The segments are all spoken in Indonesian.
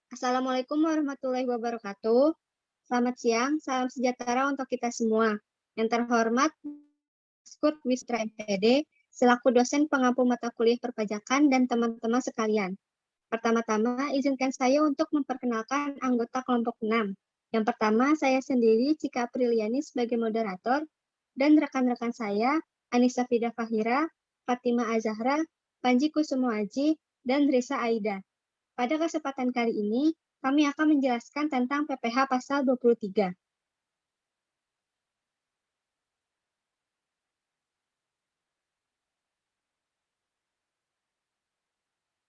Assalamualaikum warahmatullahi wabarakatuh. Selamat siang, salam sejahtera untuk kita semua. Yang terhormat, Skut Wistra MPD, selaku dosen pengampu mata kuliah perpajakan dan teman-teman sekalian. Pertama-tama, izinkan saya untuk memperkenalkan anggota kelompok 6. Yang pertama, saya sendiri, Cika Apriliani sebagai moderator, dan rekan-rekan saya, Anissa Fida Fahira, Fatima Azahra, Panji Kusumo Aji, dan Risa Aida. Pada kesempatan kali ini, kami akan menjelaskan tentang PPh pasal 23.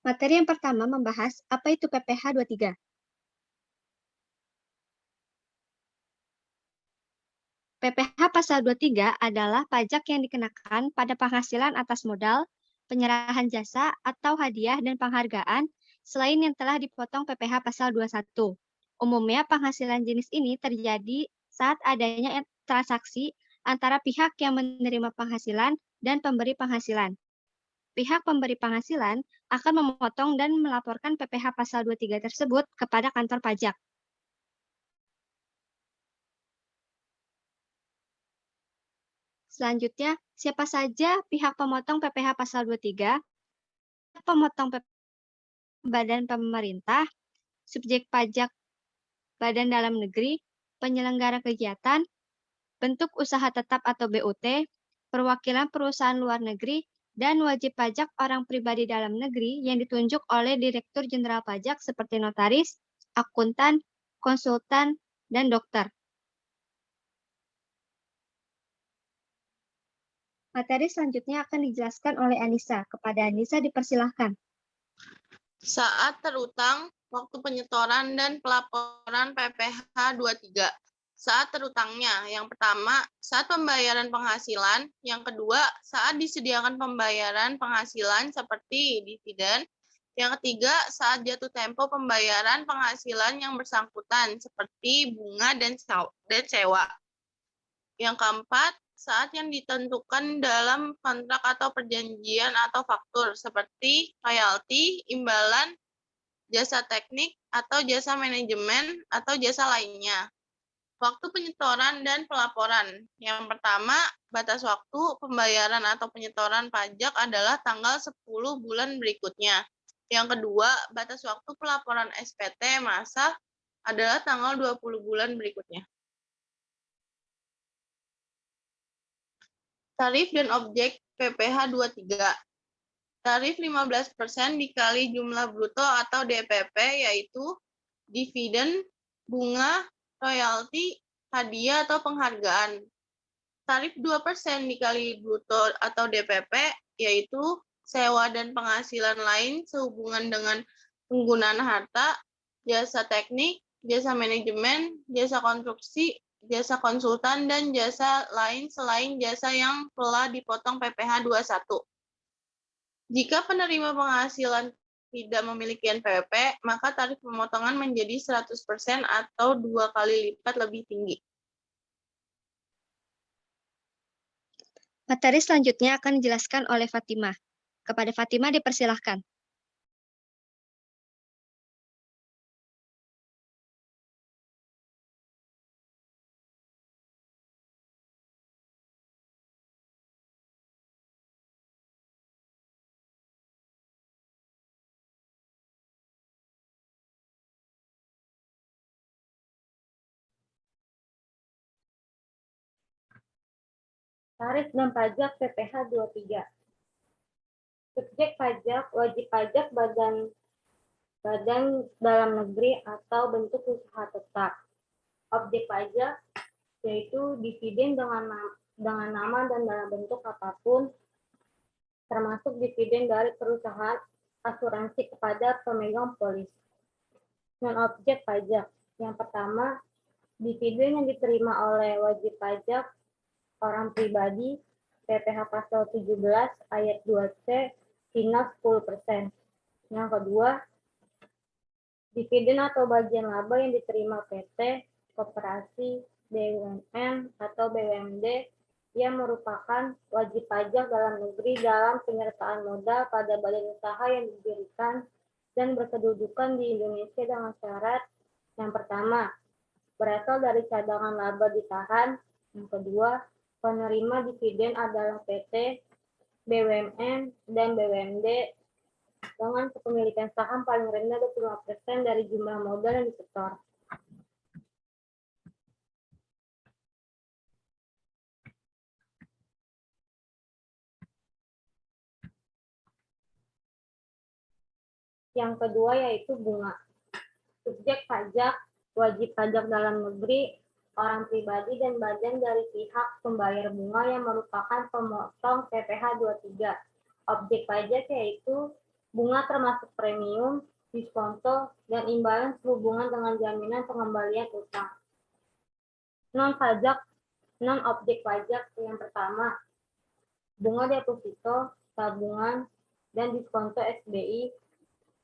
Materi yang pertama membahas apa itu PPh 23. PPh pasal 23 adalah pajak yang dikenakan pada penghasilan atas modal, penyerahan jasa, atau hadiah dan penghargaan selain yang telah dipotong PPh pasal 21. Umumnya penghasilan jenis ini terjadi saat adanya transaksi antara pihak yang menerima penghasilan dan pemberi penghasilan. Pihak pemberi penghasilan akan memotong dan melaporkan PPh pasal 23 tersebut kepada kantor pajak. Selanjutnya, siapa saja pihak pemotong PPh pasal 23? Pemotong badan pemerintah, subjek pajak badan dalam negeri, penyelenggara kegiatan, bentuk usaha tetap atau BUT, perwakilan perusahaan luar negeri, dan wajib pajak orang pribadi dalam negeri yang ditunjuk oleh Direktur Jenderal Pajak seperti notaris, akuntan, konsultan, dan dokter. Materi selanjutnya akan dijelaskan oleh Anissa. Kepada Anissa dipersilahkan. Saat terutang, waktu penyetoran dan pelaporan PPh 23. Saat terutangnya, yang pertama, saat pembayaran penghasilan, yang kedua, saat disediakan pembayaran penghasilan seperti dividen, yang ketiga, saat jatuh tempo pembayaran penghasilan yang bersangkutan seperti bunga dan sewa. Yang keempat, saat yang ditentukan dalam kontrak atau perjanjian atau faktur seperti royalti, imbalan, jasa teknik, atau jasa manajemen, atau jasa lainnya. Waktu penyetoran dan pelaporan. Yang pertama, batas waktu pembayaran atau penyetoran pajak adalah tanggal 10 bulan berikutnya. Yang kedua, batas waktu pelaporan SPT masa adalah tanggal 20 bulan berikutnya. Tarif dan objek PPh 23. Tarif 15% dikali jumlah bruto atau DPP, yaitu dividen, bunga, royalti, hadiah atau penghargaan. Tarif 2% dikali bruto atau DPP, yaitu sewa dan penghasilan lain sehubungan dengan penggunaan harta, jasa teknik, jasa manajemen, jasa konstruksi, jasa konsultan, dan jasa lain selain jasa yang telah dipotong PPh 21. Jika penerima penghasilan tidak memiliki NPWP, maka tarif pemotongan menjadi 100% atau 2 kali lipat lebih tinggi. Materi selanjutnya akan dijelaskan oleh Fatimah. Kepada Fatimah dipersilahkan. Tarif dan pajak PPh 23. Subjek pajak, wajib pajak badan dalam negeri atau bentuk usaha tetap. Objek pajak yaitu dividen dengan nama dan dalam bentuk apapun, termasuk dividen dari perusahaan asuransi kepada pemegang polis. Non-objek pajak. Yang pertama, dividen yang diterima oleh wajib pajak orang pribadi PPh pasal 17 ayat 2C final 10%. Yang kedua, dividen atau bagian laba yang diterima PT, koperasi, BUMN, atau BUMD yang merupakan wajib pajak dalam negeri dalam penyertaan modal pada badan usaha yang didirikan dan berkedudukan di Indonesia dengan syarat yang pertama, berasal dari cadangan laba ditahan. Yang kedua, penerima dividen adalah PT, BUMN, dan BUMD dengan kepemilikan saham paling rendah 25% dari jumlah modal yang disetor. Yang kedua yaitu bunga. Subjek pajak, wajib pajak dalam negeri, orang pribadi dan badan dari pihak pembayar bunga yang merupakan pemotong PPh 23. Objek pajak yaitu bunga termasuk premium, diskonto, dan imbalan sehubungan dengan jaminan pengembalian utang. Non-pajak, non-objek pajak yang pertama, bunga deposito, tabungan, dan diskonto SBI,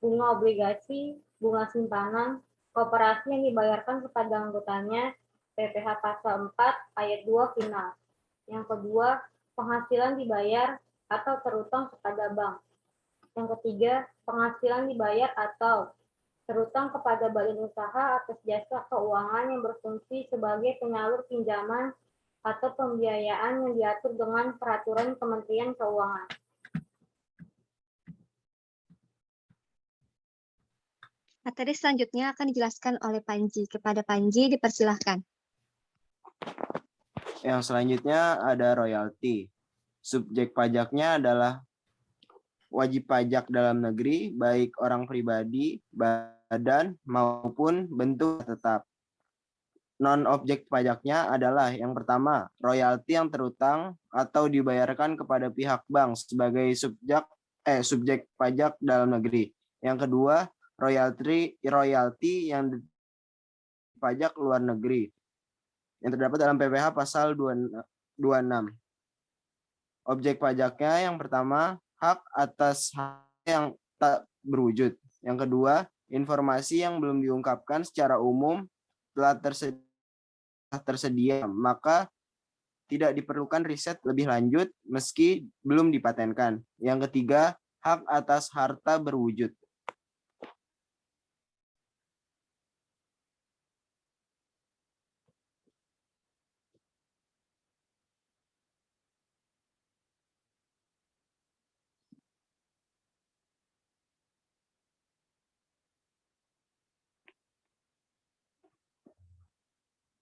bunga obligasi, bunga simpanan, koperasi yang dibayarkan kepada anggotanya, PPh pasal 4 ayat 2 final. Yang kedua, penghasilan dibayar atau terutang kepada bank. Yang ketiga, penghasilan dibayar atau terutang kepada badan usaha atas jasa keuangan yang berfungsi sebagai penyalur pinjaman atau pembiayaan yang diatur dengan peraturan Kementerian Keuangan. Materi selanjutnya akan dijelaskan oleh Panji. Kepada Panji dipersilahkan. Yang selanjutnya ada royalti. Subjek pajaknya adalah wajib pajak dalam negeri, baik orang pribadi, badan, maupun bentuk tetap. Non-objek pajaknya adalah yang pertama, royalti yang terutang atau dibayarkan kepada pihak bank sebagai subjek pajak dalam negeri. Yang kedua, royalti yang pajak luar negeri yang terdapat dalam PPh pasal 26. Objek pajaknya yang pertama, hak atas hak yang tak berwujud. Yang kedua, informasi yang belum diungkapkan secara umum telah tersedia, maka tidak diperlukan riset lebih lanjut meski belum dipatenkan. Yang ketiga, hak atas harta berwujud.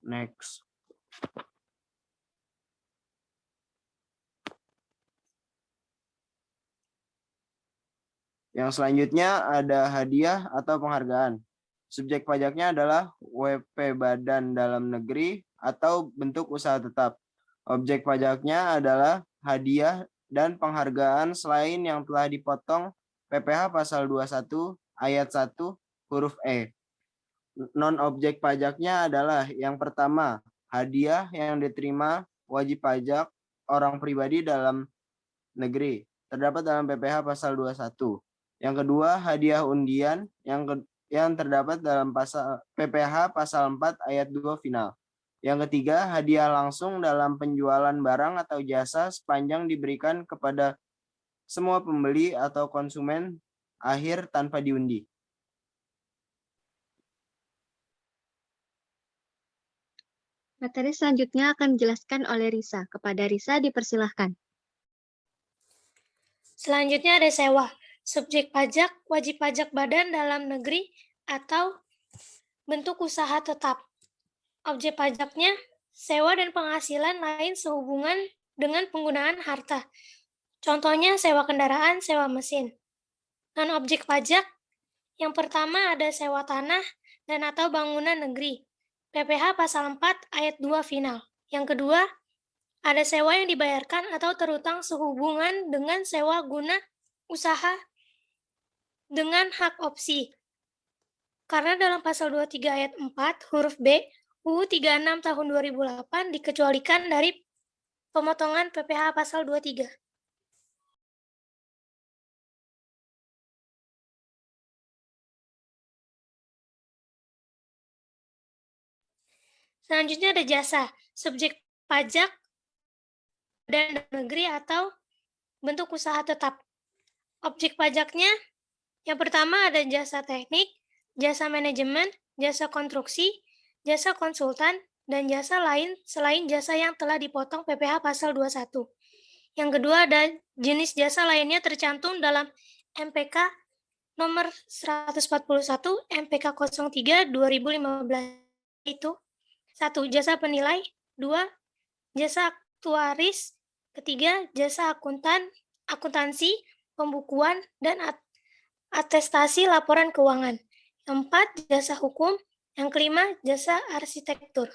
Next. Yang selanjutnya ada hadiah atau penghargaan. Subjek pajaknya adalah WP Badan Dalam Negeri atau bentuk usaha tetap. Objek pajaknya adalah hadiah dan penghargaan selain yang telah dipotong PPh pasal 21 ayat 1 huruf E. Non-objek pajaknya adalah yang pertama, hadiah yang diterima wajib pajak orang pribadi dalam negeri, terdapat dalam PPh pasal 21. Yang kedua, hadiah undian yang terdapat dalam PPh pasal 4 ayat 2 final. Yang ketiga, hadiah langsung dalam penjualan barang atau jasa sepanjang diberikan kepada semua pembeli atau konsumen akhir tanpa diundi. Materi selanjutnya akan dijelaskan oleh Risa. Kepada Risa dipersilahkan. Selanjutnya ada sewa. Subjek pajak, wajib pajak badan dalam negeri atau bentuk usaha tetap. Objek pajaknya, sewa dan penghasilan lain sehubungan dengan penggunaan harta. Contohnya sewa kendaraan, sewa mesin. Non-objek pajak, yang pertama ada sewa tanah dan atau bangunan negeri. PPh pasal 4 ayat 2 final. Yang kedua, ada sewa yang dibayarkan atau terutang sehubungan dengan sewa guna usaha dengan hak opsi. Karena dalam pasal 23 ayat 4 huruf B UU 36 tahun 2008 dikecualikan dari pemotongan PPh pasal 23. Selanjutnya ada jasa, subjek pajak dan negeri atau bentuk usaha tetap. Objek pajaknya Yang pertama ada jasa teknik, jasa manajemen, jasa konstruksi, jasa konsultan, dan jasa lain selain jasa yang telah dipotong PPh pasal 21. Yang kedua ada jenis jasa lainnya tercantum dalam MPK nomor 141 MPK 03 2015 itu 1. Jasa penilai, 2. Jasa aktuaris, ketiga jasa akuntansi, pembukuan, dan atestasi laporan keuangan. Yang 4. Jasa hukum. Yang kelima, jasa arsitektur.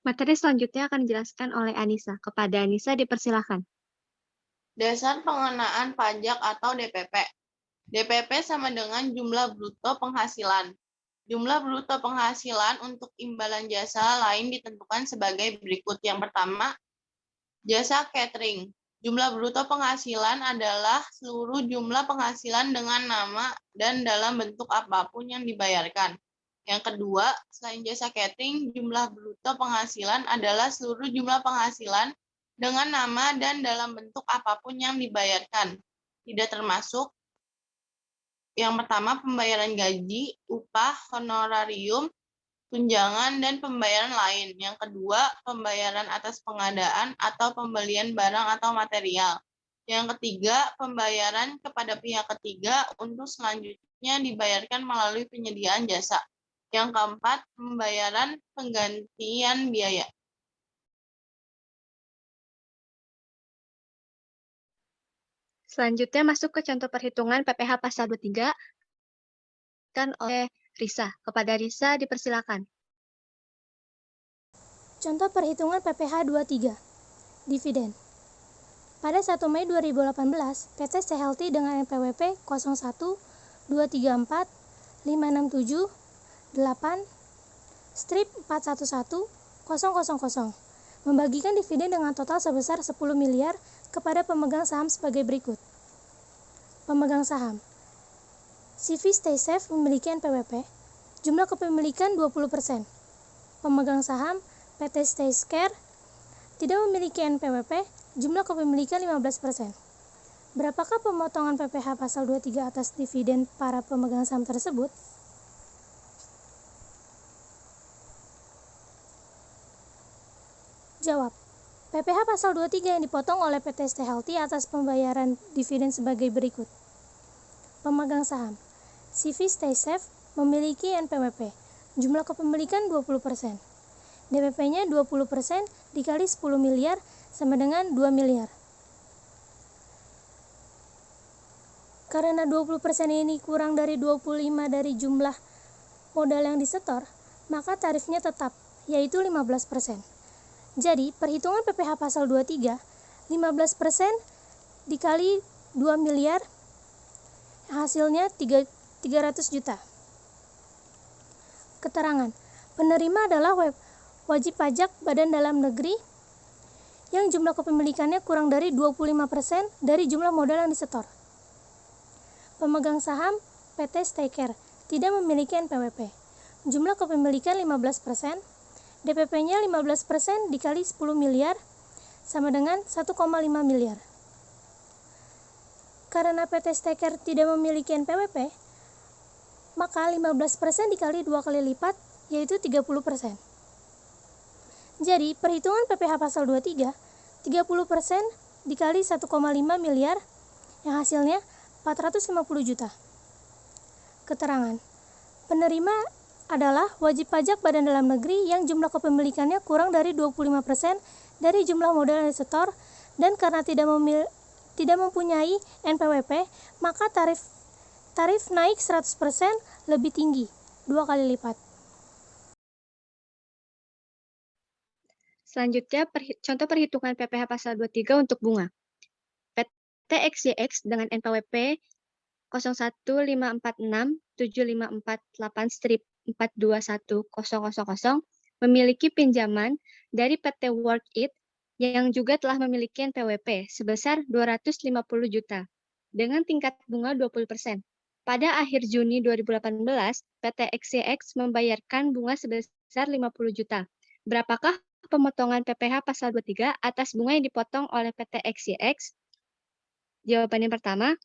Materi selanjutnya akan dijelaskan oleh Anissa. Kepada Anissa dipersilakan. Dasar pengenaan pajak atau DPP. DPP sama dengan jumlah bruto penghasilan. Jumlah bruto penghasilan untuk imbalan jasa lain ditentukan sebagai berikut. Yang pertama, jasa catering. Jumlah bruto penghasilan adalah seluruh jumlah penghasilan dengan nama dan dalam bentuk apapun yang dibayarkan. Yang kedua, selain jasa catering, jumlah bruto penghasilan adalah seluruh jumlah penghasilan dengan nama dan dalam bentuk apapun yang dibayarkan. Tidak termasuk yang pertama pembayaran gaji, upah, honorarium, tunjangan, dan pembayaran lain. Yang kedua, pembayaran atas pengadaan atau pembelian barang atau material. Yang ketiga, pembayaran kepada pihak ketiga untuk selanjutnya dibayarkan melalui penyediaan jasa. Yang keempat, pembayaran penggantian biaya. Selanjutnya masuk ke contoh perhitungan PPh pasal 23 kan oleh Risa. Kepada Risa dipersilakan. Contoh perhitungan PPh 23. Dividen. Pada 1 Mei 2018, PT Sehealthy dengan NPWP 01 234 567 8 strip 411 000 membagikan dividen dengan total sebesar 10 miliar kepada pemegang saham sebagai berikut. Pemegang saham CV Stay Safe memiliki NPWP, jumlah kepemilikan 20%. Pemegang saham PT Stay Care tidak memiliki NPWP, jumlah kepemilikan 15%. Berapakah pemotongan PPh pasal 23 atas dividen para pemegang saham tersebut? Jawab. PPh pasal 23 yang dipotong oleh PT Stay Healthy atas pembayaran dividen sebagai berikut. Pemegang saham CV Stay Safe memiliki NPWP, jumlah kepemilikan 20%. DPP-nya 20% dikali 10 miliar sama dengan 2 miliar. Karena 20% ini kurang dari 25 dari jumlah modal yang disetor, maka tarifnya tetap, yaitu 15%. Jadi, perhitungan PPh pasal 23, 15% dikali 2 miliar, hasilnya 300 juta. Keterangan, penerima adalah wajib pajak badan dalam negeri yang jumlah kepemilikannya kurang dari 25% dari jumlah modal yang disetor. Pemegang saham PT Stay Care tidak memiliki NPWP. Jumlah kepemilikan 15%, DPP-nya 15% dikali 10 miliar sama dengan 1,5 miliar. Karena PT Stay Care tidak memiliki NPWP, maka 15% dikali 2 kali lipat, yaitu 30%. Jadi, perhitungan PPh pasal 23, 30% dikali 1,5 miliar, yang hasilnya 450 juta. Keterangan, penerima adalah wajib pajak badan dalam negeri yang jumlah kepemilikannya kurang dari 25% dari jumlah modal yang disetor, dan karena tidak mempunyai NPWP, maka tarif naik 100% lebih tinggi, 2 kali lipat. Selanjutnya, contoh perhitungan PPh pasal 23 untuk bunga. PT XYX dengan NPWP 0154675448-421000 memiliki pinjaman dari PT Workit yang juga telah memiliki NPWP sebesar 250 juta dengan tingkat bunga 20%. Pada akhir Juni 2018, PT XYX membayarkan bunga sebesar 50 juta. Berapakah pemotongan PPh pasal 23 atas bunga yang dipotong oleh PT XYX? Jawaban yang pertama,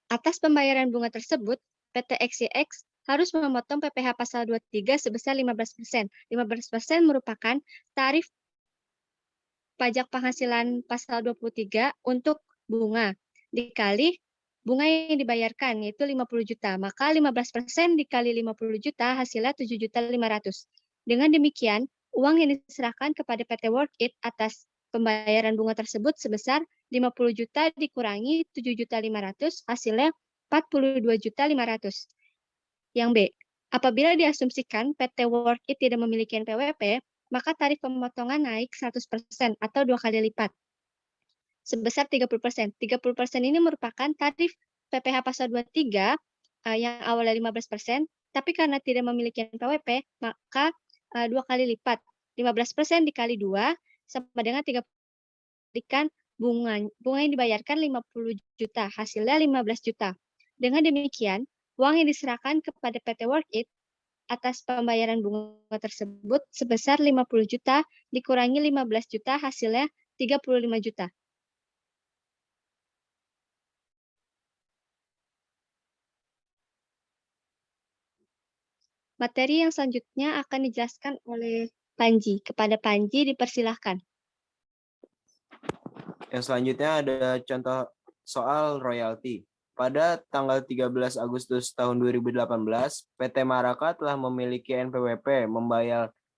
atas pembayaran bunga tersebut, PT XYX harus memotong PPh pasal 23 sebesar 15%. 15% merupakan tarif pajak penghasilan pasal 23 untuk bunga dikali bunga yang dibayarkan, yaitu 50 juta. Maka 15% dikali 50 juta hasilnya 7.500.000. Dengan demikian, uang yang diserahkan kepada PT Workit atas pembayaran bunga tersebut sebesar 50 juta dikurangi 7.500.000 hasilnya 42.500.000. Yang B, apabila diasumsikan PT Workit tidak memiliki NPWP, maka tarif pemotongan naik 100% atau 2 kali lipat sebesar 30%. 30% ini merupakan tarif PPh pasal 23 yang awalnya 15%, tapi karena tidak memiliki NPWP, maka 2 kali lipat. 15% dikali 2 sama dengan 30. Bunga yang dibayarkan 50 juta, hasilnya 15 juta. Dengan demikian, uang yang diserahkan kepada PT Workit atas pembayaran bunga tersebut sebesar 50 juta dikurangi 15 juta hasilnya 35 juta. Materi yang selanjutnya akan dijelaskan oleh Panji. Kepada Panji dipersilahkan. Yang selanjutnya ada contoh soal royalti. Pada tanggal 13 Agustus tahun 2018, PT Maraka telah memiliki NPWP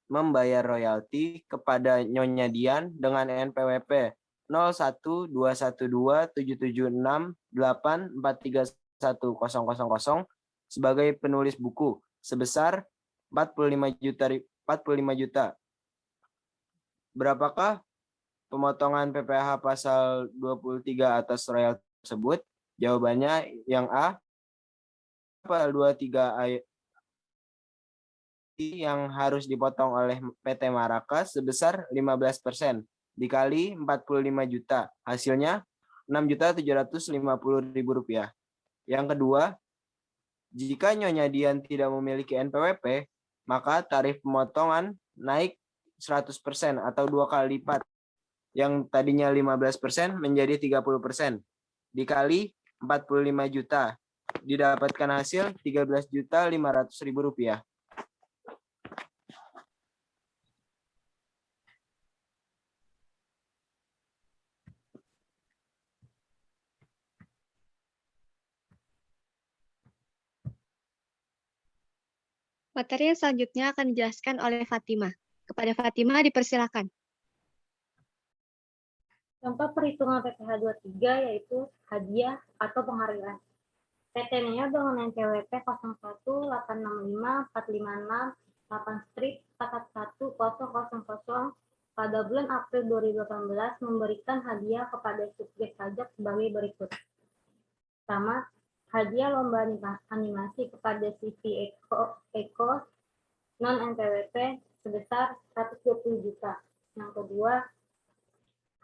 membayar royalti kepada Nyonya Dian dengan NPWP 01212768431000 sebagai penulis buku sebesar 45 juta. Berapakah pemotongan PPh pasal 23 atas royalti tersebut? Jawabannya yang A, pasal 23 yang harus dipotong oleh PT Maraka sebesar 15% dikali 45 juta. Hasilnya 6.750.000 rupiah. Yang kedua, jika Nyonya Dian tidak memiliki NPWP, maka tarif pemotongan naik 100% atau 2 kali lipat. Yang tadinya 15% menjadi 30%. Dikali 45 juta. Didapatkan hasil 13.500.000 rupiah. Materi yang selanjutnya akan dijelaskan oleh Fatimah. Kepada Fatimah dipersilakan. Contoh perhitungan PPh 23 yaitu hadiah atau penghargaan. PT-nya dengan NPWP 018564688-41100 pada bulan April 2018 memberikan hadiah kepada subjek pajak sebagai berikut. Pertama, hadiah lomba animasi kepada CV Eko non-NPWP sebesar 120 juta. Yang kedua,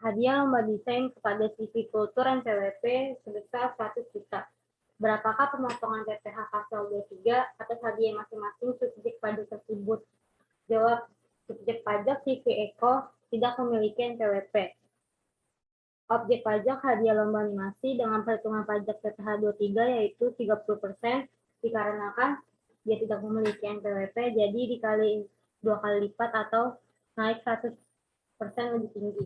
hadiah lomba desain kepada CV Kultur NPWP sebesar 100 juta. Berapakah pemotongan PPh pasal 23 atas hadiah masing-masing subjek pajak tersebut? Jawab, subjek pajak CV Eko tidak memiliki NPWP. Objek pajak hadiah lomba animasi dengan perhitungan pajak PPh 23 yaitu 30% dikarenakan dia tidak memiliki NPWP, jadi dikali 2 kali lipat atau naik 100% lebih tinggi.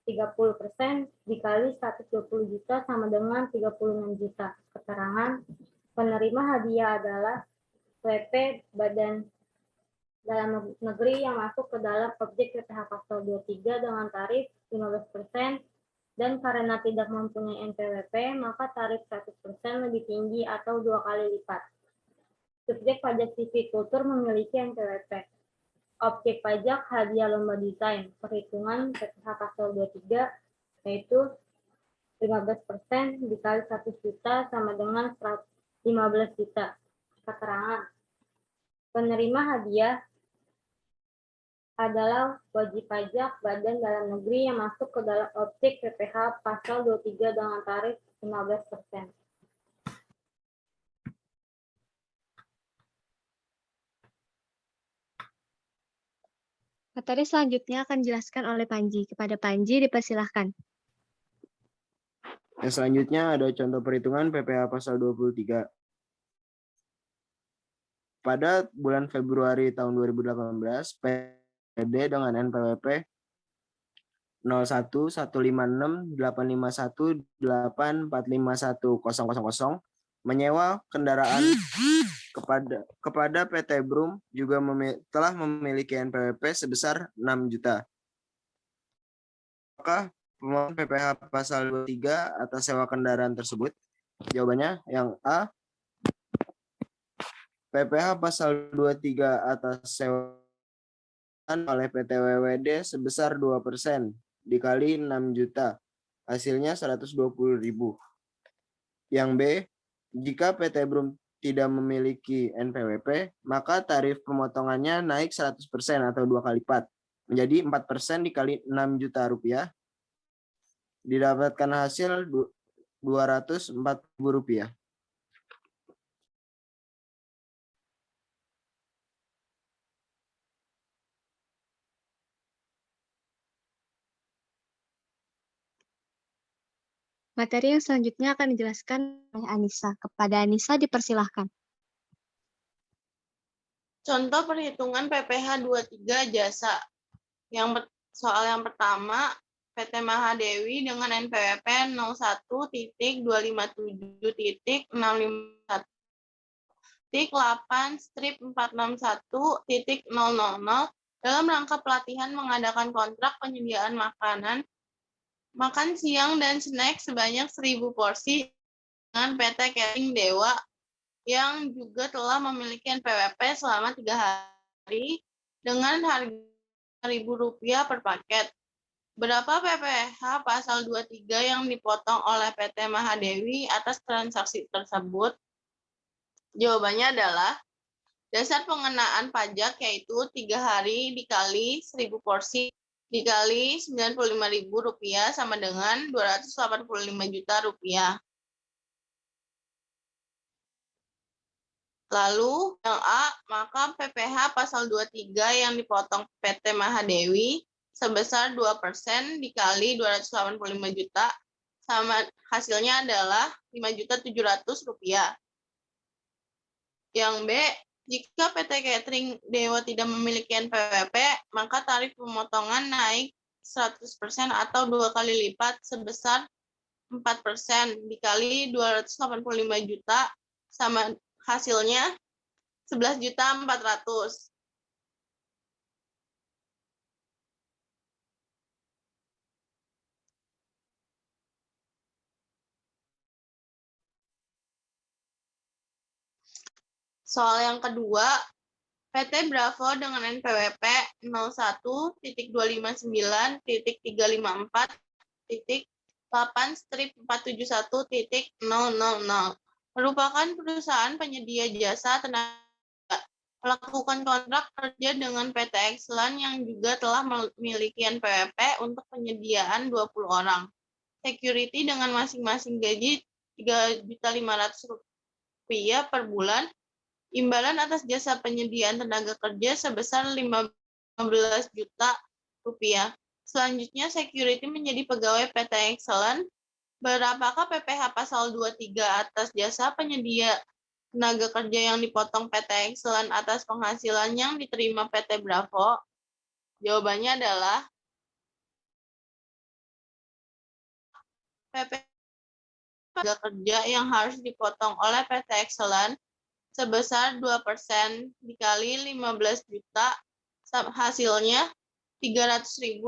30% dikali 120 juta sama dengan 36 juta. Keterangan penerima hadiah adalah WP Badan Dalam Negeri yang masuk ke dalam objek PPh pasal 23 dengan tarif 15%, dan karena tidak mempunyai NPWP, maka tarif 100% lebih tinggi atau 2 kali lipat. Subjek pajak CV Kultur memiliki NPWP. Objek pajak hadiah lomba desain, perhitungan PPh pasal 23, yaitu 15% dikali 100 juta sama dengan 15 juta. Keterangan penerima hadiah adalah wajib pajak Badan Dalam Negeri yang masuk ke dalam objek PPh pasal 23 dengan tarif 15%. Materi selanjutnya akan dijelaskan oleh Panji. Kepada Panji dipersilahkan. Yang selanjutnya ada contoh perhitungan PPh pasal 23. Pada bulan Februari tahun 2018, PD dengan NPWP 01156851845100 menyewa kendaraan kepada PT Brum juga telah memiliki NPWP sebesar 6 juta. Apakah pemohon PPh pasal 23 atas sewa kendaraan tersebut? Jawabannya yang A. PPh pasal 23 atas sewa oleh PT WWD sebesar 2% dikali 6 juta. Hasilnya 120.000. Yang B, jika PT Brum tidak memiliki NPWP, maka tarif pemotongannya naik 100% atau 2 kali lipat, menjadi 4% dikali 6 juta rupiah. Didapatkan hasil Rp240.000. Materi yang selanjutnya akan dijelaskan oleh Anissa. Kepada Anissa dipersilahkan. Contoh perhitungan PPh 23 jasa. Soal yang pertama, PT Mahadewi dengan NPWP 01.257.651.8/461.000 dalam rangka pelatihan mengadakan kontrak penyediaan makan siang dan snack sebanyak 1.000 porsi dengan PT Catering Dewa yang juga telah memiliki NPWP selama 3 hari dengan harga Rp1.000 per paket. Berapa PPh pasal 23 yang dipotong oleh PT Mahadewi atas transaksi tersebut? Jawabannya adalah dasar pengenaan pajak yaitu 3 hari dikali 1.000 porsi dikali Rp95.000 sama dengan Rp285 juta. Lalu yang A, maka PPh pasal 23 yang dipotong PT Mahadewi sebesar 2% dikali Rp285 juta sama hasilnya adalah Rp5.700.000. Yang B, jika PT Catering Dewa tidak memiliki NPWP, maka tarif pemotongan naik 100% atau 2 kali lipat sebesar 4% dikali Rp285 juta sama hasilnya Rp11.400.000. Soal yang kedua, PT Bravo dengan NPWP 01.259.354.8/471.000 merupakan perusahaan penyedia jasa tenaga melakukan kontrak kerja dengan PT Excellent yang juga telah memiliki NPWP untuk penyediaan 20 orang. Security dengan masing-masing gaji Rp3.500.000 per bulan. Imbalan atas jasa penyediaan tenaga kerja sebesar Rp15 juta. Selanjutnya, security menjadi pegawai PT Excellent. Berapakah PPh pasal 23 atas jasa penyedia tenaga kerja yang dipotong PT Excellent atas penghasilan yang diterima PT Bravo? Jawabannya adalah PPh tenaga kerja yang harus dipotong oleh PT Excellent sebesar 2% dikali 15 juta, hasilnya Rp300.000.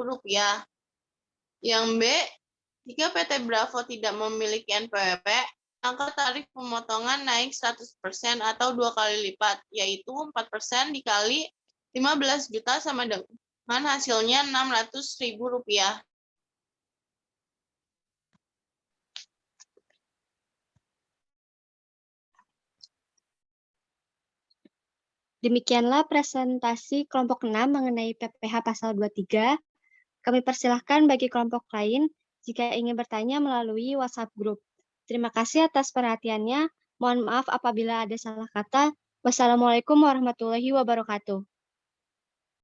Yang B, jika PT Bravo tidak memiliki NPWP, maka tarif pemotongan naik 100% atau 2 kali lipat, yaitu 4% dikali 15 juta sama dengan hasilnya Rp600.000. Demikianlah presentasi kelompok 6 mengenai PPh pasal 23. Kami persilahkan bagi kelompok lain jika ingin bertanya melalui WhatsApp group. Terima kasih atas perhatiannya. Mohon maaf apabila ada salah kata. Wassalamualaikum warahmatullahi wabarakatuh.